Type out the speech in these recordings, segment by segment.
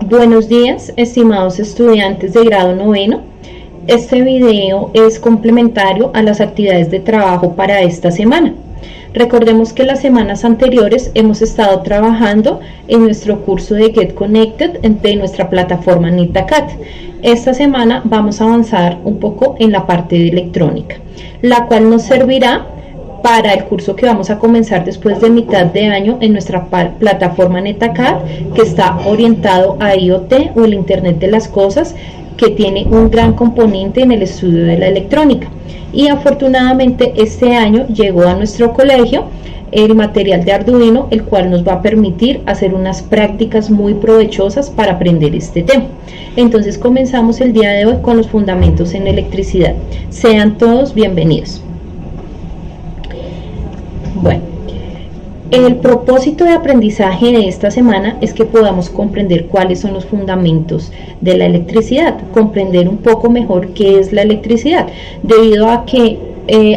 Buenos días, estimados estudiantes de grado noveno. Este video es complementario a las actividades de trabajo para esta semana. Recordemos que las semanas anteriores hemos estado trabajando en nuestro curso de Get Connected de nuestra plataforma NITACAT. Esta semana vamos a avanzar un poco en la parte de electrónica, la cual nos servirá para el curso que vamos a comenzar después de mitad de año en nuestra plataforma NetAcad, que está orientado a IoT o el Internet de las Cosas, que tiene un gran componente en el estudio de la electrónica. Y afortunadamente este año llegó a nuestro colegio el material de Arduino, el cual nos va a permitir hacer unas prácticas muy provechosas para aprender este tema. Entonces comenzamos el día de hoy con los fundamentos en electricidad. Sean todos bienvenidos. Bueno, el propósito de aprendizaje de esta semana es que podamos comprender cuáles son los fundamentos de la electricidad, comprender un poco mejor qué es la electricidad, debido a que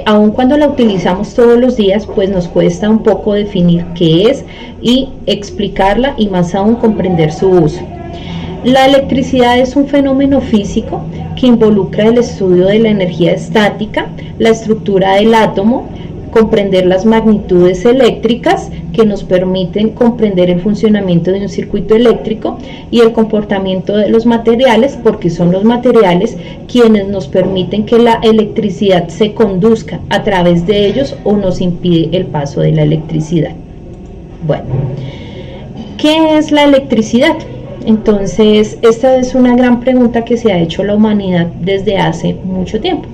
aun cuando la utilizamos todos los días, pues nos cuesta un poco definir qué es y explicarla, y más aún comprender su uso. La electricidad es un fenómeno físico que involucra el estudio de la energía estática, la estructura del átomo, comprender las magnitudes eléctricas que nos permiten comprender el funcionamiento de un circuito eléctrico, y el comportamiento de los materiales, porque son los materiales quienes nos permiten que la electricidad se conduzca a través de ellos o nos impide el paso de la electricidad. Bueno, ¿qué es la electricidad? Entonces, esta es una gran pregunta que se ha hecho la humanidad desde hace mucho tiempo.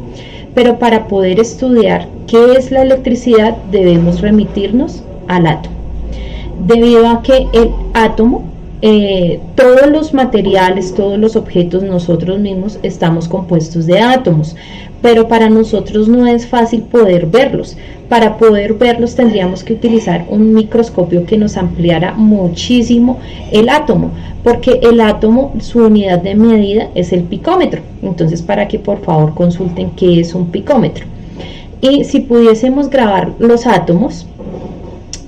Pero para poder estudiar qué es la electricidad debemos remitirnos al átomo, debido a que el átomo, todos los materiales, todos los objetos, nosotros mismos estamos compuestos de átomos, pero para nosotros no es fácil poder verlos. Para poder verlos tendríamos que utilizar un microscopio que nos ampliara muchísimo el átomo, porque el átomo, su unidad de medida es el picómetro. Entonces, para que por favor consulten qué es un picómetro. Y si pudiésemos grabar los átomos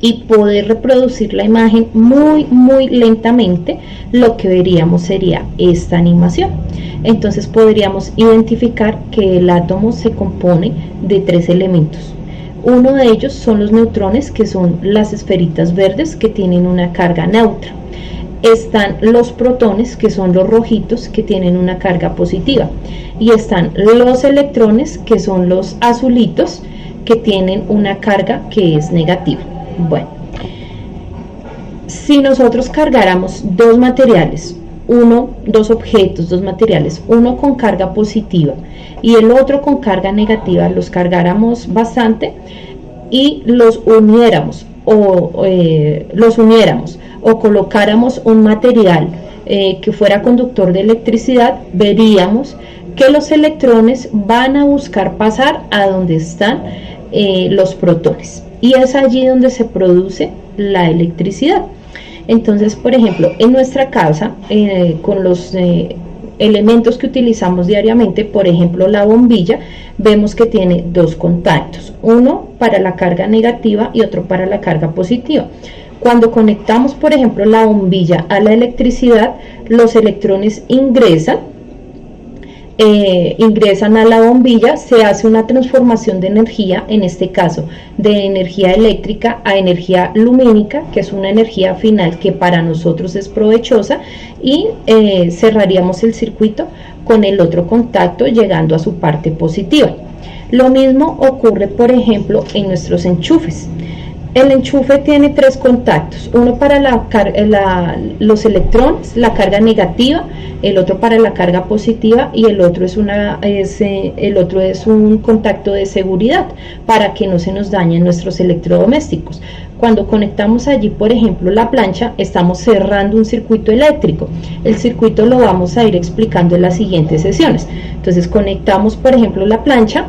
y poder reproducir la imagen muy lentamente, lo que veríamos sería esta animación. Entonces podríamos identificar que el átomo se compone de 3 elementos. Uno de ellos son los neutrones, que son las esferitas verdes que tienen una carga neutra. Están los protones, que son los rojitos, que tienen una carga positiva, y están los electrones, que son los azulitos, que tienen una carga que es negativa. Bueno, si nosotros cargáramos dos materiales, uno con carga positiva y el otro con carga negativa, los cargáramos bastante y los uniéramos o colocáramos un material que fuera conductor de electricidad, veríamos que los electrones van a buscar pasar a donde están los protones, y es allí donde se produce la electricidad. Entonces, por ejemplo, en nuestra casa, con los elementos que utilizamos diariamente, por ejemplo la bombilla, vemos que tiene 2 contactos, uno para la carga negativa y otro para la carga positiva. Cuando conectamos, por ejemplo, la bombilla a la electricidad, los electrones ingresan a la bombilla, se hace una transformación de energía, en este caso de energía eléctrica a energía lumínica, que es una energía final que para nosotros es provechosa, y cerraríamos el circuito con el otro contacto llegando a su parte positiva. Lo mismo ocurre, por ejemplo, en nuestros enchufes. El enchufe tiene 3 contactos, uno para los electrones, la carga negativa, el otro para la carga positiva, y el otro es un contacto de seguridad para que no se nos dañen nuestros electrodomésticos. Cuando conectamos allí, por ejemplo, la plancha, estamos cerrando un circuito eléctrico. El circuito lo vamos a ir explicando en las siguientes sesiones. Entonces conectamos, por ejemplo, la plancha.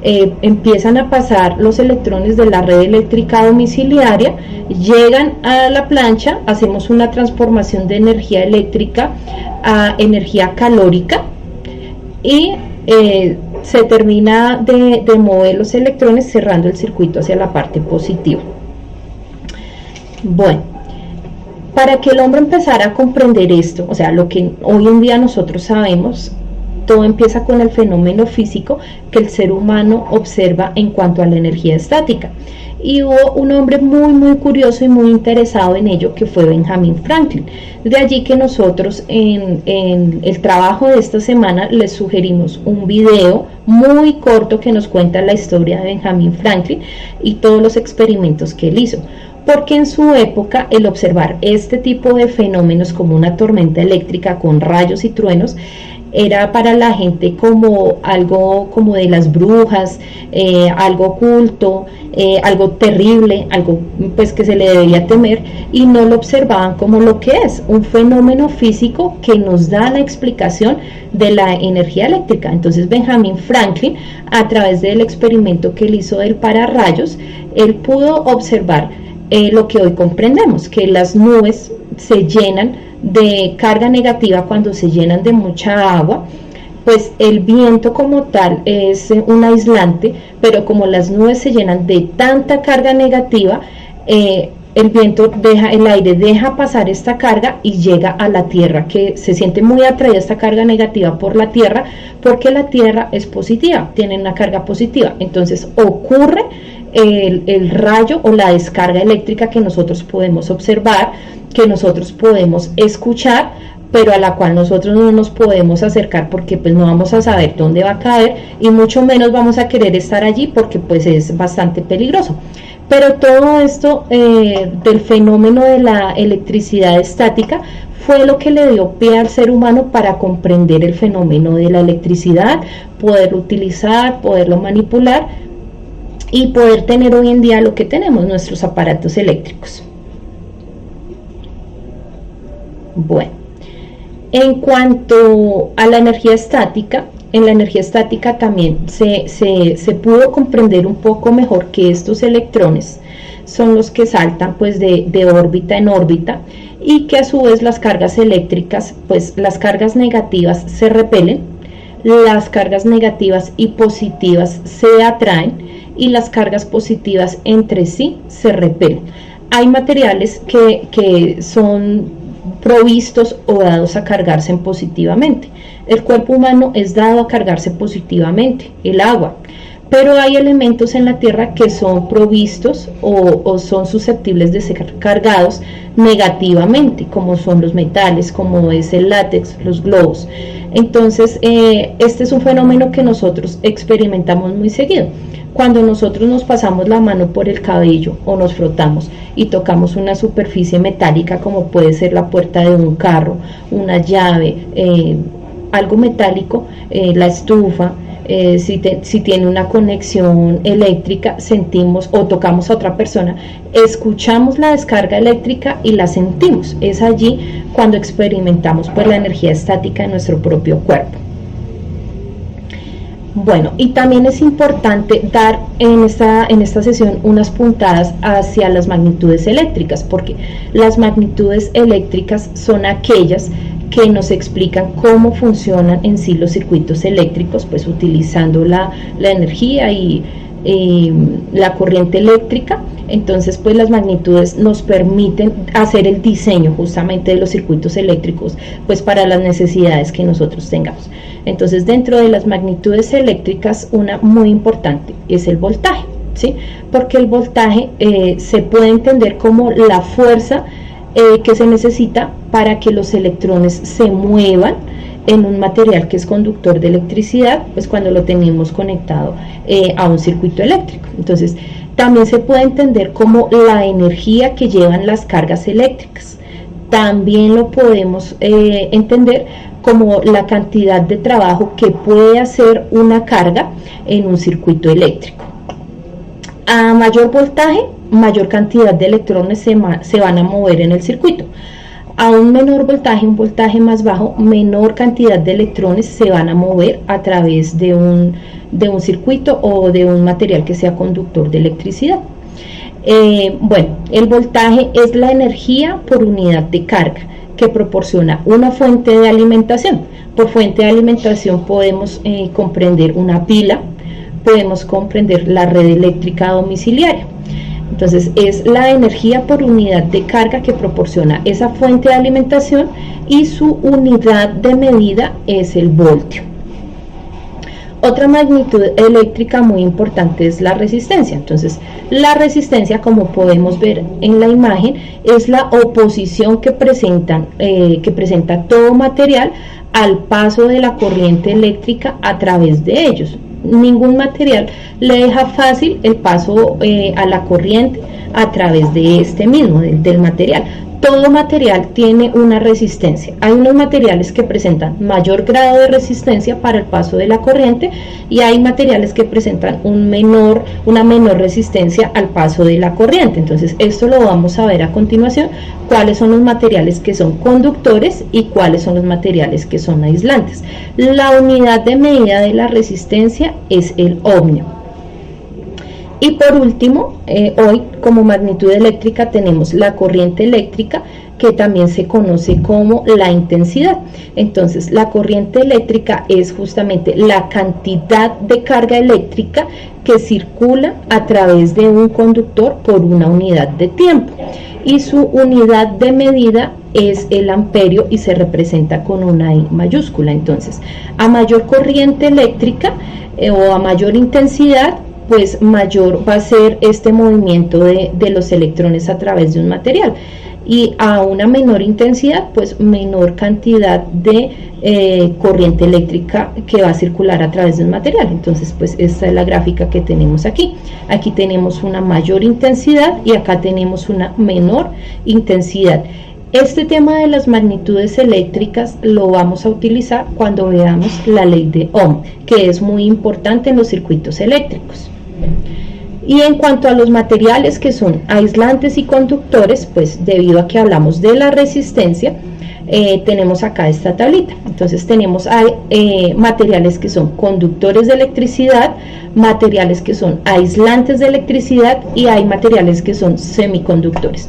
Empiezan a pasar los electrones de la red eléctrica domiciliaria, llegan a la plancha, hacemos una transformación de energía eléctrica a energía calórica, y se termina de mover los electrones cerrando el circuito hacia la parte positiva. Bueno, Para que el hombre empezara a comprender esto, o sea, lo que hoy en día nosotros sabemos, todo empieza con el fenómeno físico que el ser humano observa en cuanto a la energía estática. Y hubo un hombre muy curioso y muy interesado en ello, que fue Benjamin Franklin. De allí que nosotros en el trabajo de esta semana les sugerimos un video muy corto que nos cuenta la historia de Benjamin Franklin y todos los experimentos que él hizo, porque en su época el observar este tipo de fenómenos como una tormenta eléctrica con rayos y truenos era para la gente como algo como de las brujas, algo oculto, algo terrible, algo pues que se le debía temer, y no lo observaban como lo que es, un fenómeno físico que nos da la explicación de la energía eléctrica. Entonces Benjamin Franklin, a través del experimento que él hizo del pararrayos, él pudo observar lo que hoy comprendemos, que las nubes se llenan de carga negativa cuando se llenan de mucha agua. Pues el viento como tal es un aislante, pero como las nubes se llenan de tanta carga negativa, el viento el aire deja pasar esta carga y llega a la tierra, que se siente muy atraída esta carga negativa por la tierra, porque la tierra es positiva, tiene una carga positiva. Entonces ocurre el rayo o la descarga eléctrica que nosotros podemos observar, que nosotros podemos escuchar, pero a la cual nosotros no nos podemos acercar porque pues no vamos a saber dónde va a caer, y mucho menos vamos a querer estar allí porque pues es bastante peligroso. Pero todo esto del fenómeno de la electricidad estática fue lo que le dio pie al ser humano para comprender el fenómeno de la electricidad, poderlo utilizar, poderlo manipular y poder tener hoy en día lo que tenemos, nuestros aparatos eléctricos. Bueno, en cuanto a la energía estática, en la energía estática también se pudo comprender un poco mejor que estos electrones son los que saltan pues de órbita en órbita, y que a su vez las cargas eléctricas, pues las cargas negativas se repelen, las cargas negativas y positivas se atraen, y las cargas positivas entre sí se repelen. Hay materiales que son provistos o dados a cargarse positivamente. El cuerpo humano es dado a cargarse positivamente, el agua, pero hay elementos en la Tierra que son provistos o son susceptibles de ser cargados negativamente, como son los metales, como es el látex, los globos. Entonces, este es un fenómeno que nosotros experimentamos muy seguido. Cuando nosotros nos pasamos la mano por el cabello o nos frotamos y tocamos una superficie metálica, como puede ser la puerta de un carro, una llave, algo metálico, la estufa, si tiene una conexión eléctrica, sentimos, o tocamos a otra persona, escuchamos la descarga eléctrica y la sentimos. Es allí cuando experimentamos pues la energía estática en nuestro propio cuerpo. Bueno, y también es importante dar en esta sesión unas puntadas hacia las magnitudes eléctricas, porque las magnitudes eléctricas son aquellas que nos explican cómo funcionan en sí los circuitos eléctricos, pues utilizando la energía y la corriente eléctrica. Entonces pues las magnitudes nos permiten hacer el diseño justamente de los circuitos eléctricos, pues para las necesidades que nosotros tengamos. Entonces dentro de las magnitudes eléctricas, una muy importante es el voltaje, ¿sí? Porque el voltaje se puede entender como la fuerza que se necesita para que los electrones se muevan en un material que es conductor de electricidad, pues cuando lo tenemos conectado a un circuito eléctrico. Entonces también se puede entender como la energía que llevan las cargas eléctricas. También lo podemos entender como la cantidad de trabajo que puede hacer una carga en un circuito eléctrico. A mayor voltaje, mayor cantidad de electrones se van a mover en el circuito. A un menor voltaje, un voltaje más bajo, menor cantidad de electrones se van a mover a través de un circuito o de un material que sea conductor de electricidad. Bueno, el voltaje es la energía por unidad de carga que proporciona una fuente de alimentación. Por fuente de alimentación podemos comprender una pila, podemos comprender la red eléctrica domiciliaria. Entonces es la energía por unidad de carga que proporciona esa fuente de alimentación y su unidad de medida es el voltio. Otra magnitud eléctrica muy importante es la resistencia. Entonces, la resistencia, como podemos ver en la imagen, es la oposición que presenta todo material al paso de la corriente eléctrica a través de ellos. Ningún material le deja fácil el paso a la corriente a través de este mismo, del material. Todo material tiene una resistencia. Hay unos materiales que presentan mayor grado de resistencia para el paso de la corriente y hay materiales que presentan una menor resistencia al paso de la corriente. Entonces esto lo vamos a ver a continuación, cuáles son los materiales que son conductores y cuáles son los materiales que son aislantes. La unidad de medida de la resistencia es el ohmio. Y por último, hoy como magnitud eléctrica tenemos la corriente eléctrica, que también se conoce como la intensidad. Entonces, la corriente eléctrica es justamente la cantidad de carga eléctrica que circula a través de un conductor por una unidad de tiempo. Y su unidad de medida es el amperio y se representa con una I mayúscula. Entonces, a mayor corriente eléctrica o a mayor intensidad, pues mayor va a ser este movimiento de los electrones a través de un material, y a una menor intensidad, pues menor cantidad de corriente eléctrica que va a circular a través de un material. Entonces, pues esta es la gráfica que tenemos aquí. Aquí tenemos una mayor intensidad y acá tenemos una menor intensidad. Este tema de las magnitudes eléctricas lo vamos a utilizar cuando veamos la ley de Ohm, que es muy importante en los circuitos eléctricos. Y en cuanto a los materiales que son aislantes y conductores, pues debido a que hablamos de la resistencia, tenemos acá esta tablita. Entonces tenemos materiales que son conductores de electricidad, materiales que son aislantes de electricidad y hay materiales que son semiconductores.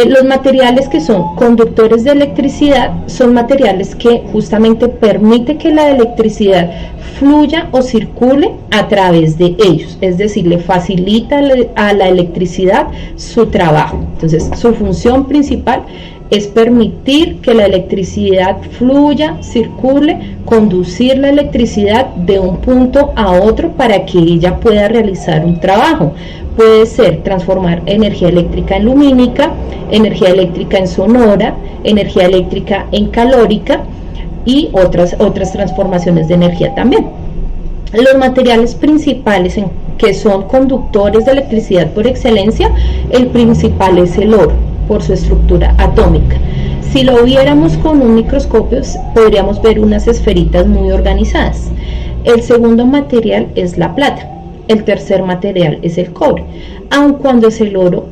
Los materiales que son conductores de electricidad son materiales que justamente permiten que la electricidad fluya o circule a través de ellos, es decir, le facilita a la electricidad su trabajo. Entonces, su función principal es permitir que la electricidad fluya, circule, conducir la electricidad de un punto a otro para que ella pueda realizar un trabajo. Puede ser transformar energía eléctrica en lumínica, energía eléctrica en sonora, energía eléctrica en calórica y otras transformaciones de energía también. Los materiales principales que son conductores de electricidad por excelencia, el principal es el oro, por su estructura atómica. Si lo viéramos con un microscopio, podríamos ver unas esferitas muy organizadas. El segundo material es la plata. El tercer material es el cobre. Aun cuando es el oro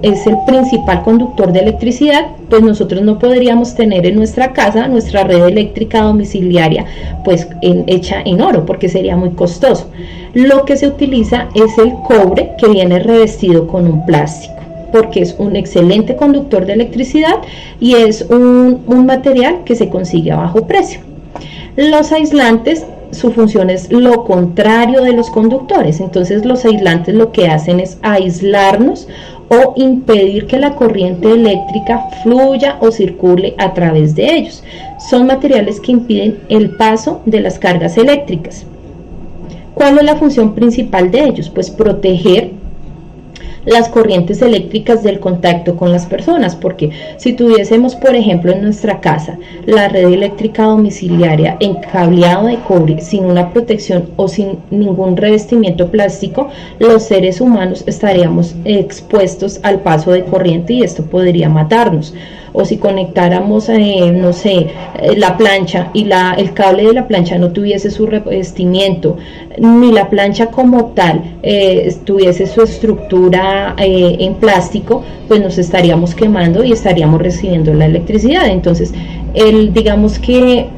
es el principal conductor de electricidad, pues nosotros no podríamos tener en nuestra casa nuestra red eléctrica domiciliaria pues hecha en oro, porque sería muy costoso. Lo que se utiliza es el cobre, que viene revestido con un plástico, porque es un excelente conductor de electricidad y es un material que se consigue a bajo precio. Los aislantes, su función es lo contrario de los conductores. Entonces los aislantes lo que hacen es aislarnos o impedir que la corriente eléctrica fluya o circule a través de ellos. Son materiales que impiden el paso de las cargas eléctricas. ¿Cuál es la función principal de ellos? Pues proteger las corrientes eléctricas del contacto con las personas, porque si tuviésemos, por ejemplo, en nuestra casa la red eléctrica domiciliaria en cableado de cobre sin una protección o sin ningún revestimiento plástico, los seres humanos estaríamos expuestos al paso de corriente y esto podría matarnos. O si conectáramos, no sé, la plancha y el cable de la plancha no tuviese su revestimiento, ni la plancha como tal tuviese su estructura en plástico, pues nos estaríamos quemando y estaríamos recibiendo la electricidad. Entonces, Digamos que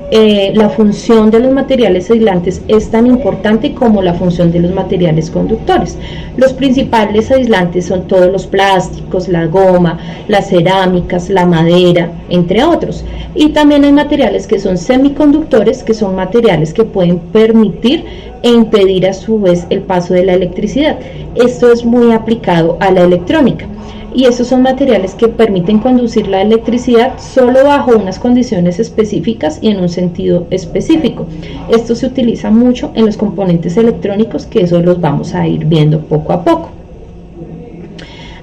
la función de los materiales aislantes es tan importante como la función de los materiales conductores. Los principales aislantes son todos los plásticos, la goma, las cerámicas, la madera, entre otros. Y también hay materiales que son semiconductores, que son materiales que pueden permitir e impedir a su vez el paso de la electricidad. Esto es muy aplicado a la electrónica. Y esos son materiales que permiten conducir la electricidad solo bajo unas condiciones específicas y en un sentido específico. Esto se utiliza mucho en los componentes electrónicos, que eso los vamos a ir viendo poco a poco.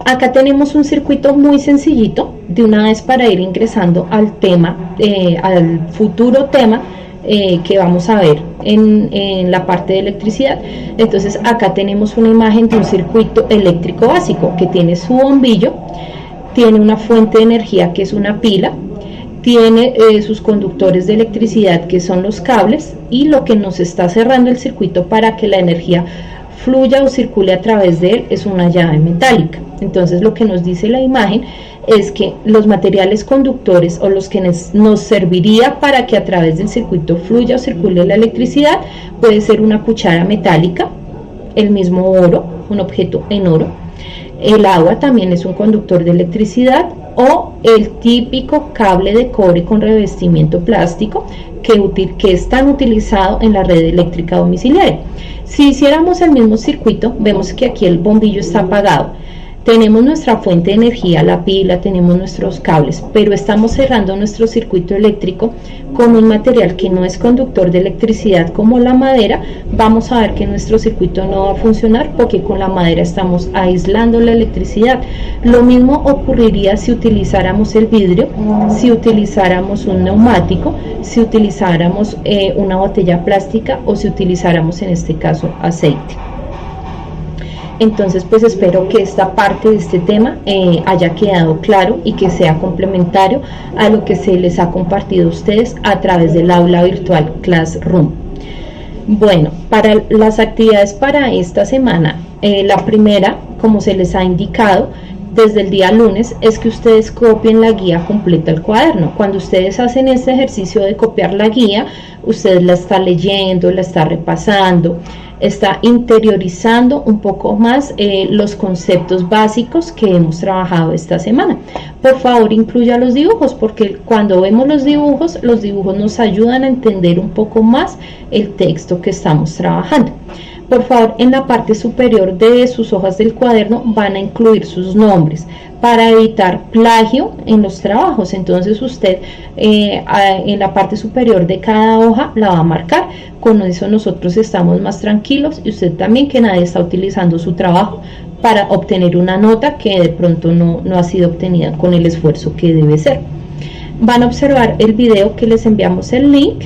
Acá tenemos un circuito muy sencillito, de una vez para ir ingresando al tema, al futuro tema que vamos a ver en la parte de electricidad. Entonces acá tenemos una imagen de un circuito eléctrico básico que tiene su bombillo, tiene una fuente de energía que es una pila, tiene sus conductores de electricidad que son los cables, y lo que nos está cerrando el circuito para que la energía fluya o circule a través de él es una llave metálica. Entonces lo que nos dice la imagen es que los materiales conductores, o los que nos serviría para que a través del circuito fluya o circule la electricidad, puede ser una cuchara metálica, el mismo oro, un objeto en oro, el agua también es un conductor de electricidad, o el típico cable de cobre con revestimiento plástico que es tan utilizado en la red eléctrica domiciliaria. Si hiciéramos el mismo circuito, vemos que aquí el bombillo está apagado. Tenemos nuestra fuente de energía, la pila, tenemos nuestros cables, pero estamos cerrando nuestro circuito eléctrico con un material que no es conductor de electricidad como la madera. Vamos a ver que nuestro circuito no va a funcionar porque con la madera estamos aislando la electricidad. Lo mismo ocurriría si utilizáramos el vidrio, si utilizáramos un neumático, si utilizáramos una botella plástica, o si utilizáramos en este caso aceite. Entonces pues espero que esta parte de este tema haya quedado claro y que sea complementario a lo que se les ha compartido a ustedes a través del aula virtual Classroom. Bueno, para las actividades para esta semana, la primera, como se les ha indicado desde el día lunes, es que ustedes copien la guía completa al cuaderno. Cuando ustedes hacen este ejercicio de copiar la guía, ustedes la está leyendo, la está repasando, está interiorizando un poco más los conceptos básicos que hemos trabajado esta semana. Por favor, incluya los dibujos, porque cuando vemos los dibujos nos ayudan a entender un poco más el texto que estamos trabajando. Por favor, en la parte superior de sus hojas del cuaderno van a incluir sus nombres para evitar plagio en los trabajos. Entonces usted en la parte superior de cada hoja la va a marcar. Con eso nosotros estamos más tranquilos, y usted también, que nadie está utilizando su trabajo para obtener una nota que de pronto no ha sido obtenida con el esfuerzo que debe ser. Van a observar el video que les enviamos el link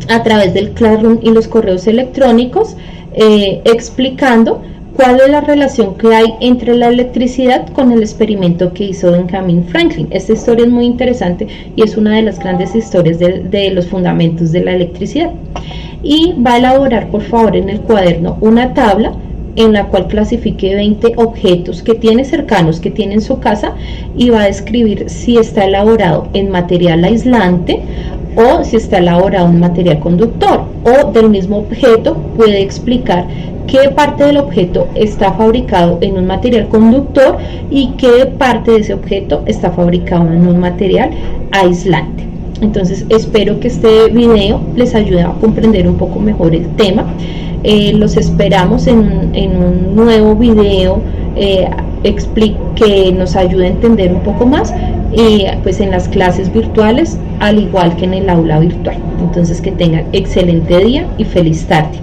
a través del Classroom y los correos electrónicos, explicando cuál es la relación que hay entre la electricidad con el experimento que hizo Benjamin Franklin. Esta historia es muy interesante y es una de las grandes historias de los fundamentos de la electricidad. Y va a elaborar, por favor, en el cuaderno una tabla en la cual clasifique 20 objetos que tiene cercanos, que tiene en su casa, y va a describir si está elaborado en material aislante o si está elaborado en material conductor, o del mismo objeto puede explicar qué parte del objeto está fabricado en un material conductor y qué parte de ese objeto está fabricado en un material aislante. Entonces espero que este video les ayude a comprender un poco mejor el tema. Los esperamos en un nuevo video que nos ayude a entender un poco más, pues en las clases virtuales, al igual que en el aula virtual. Entonces que tengan excelente día y feliz tarde.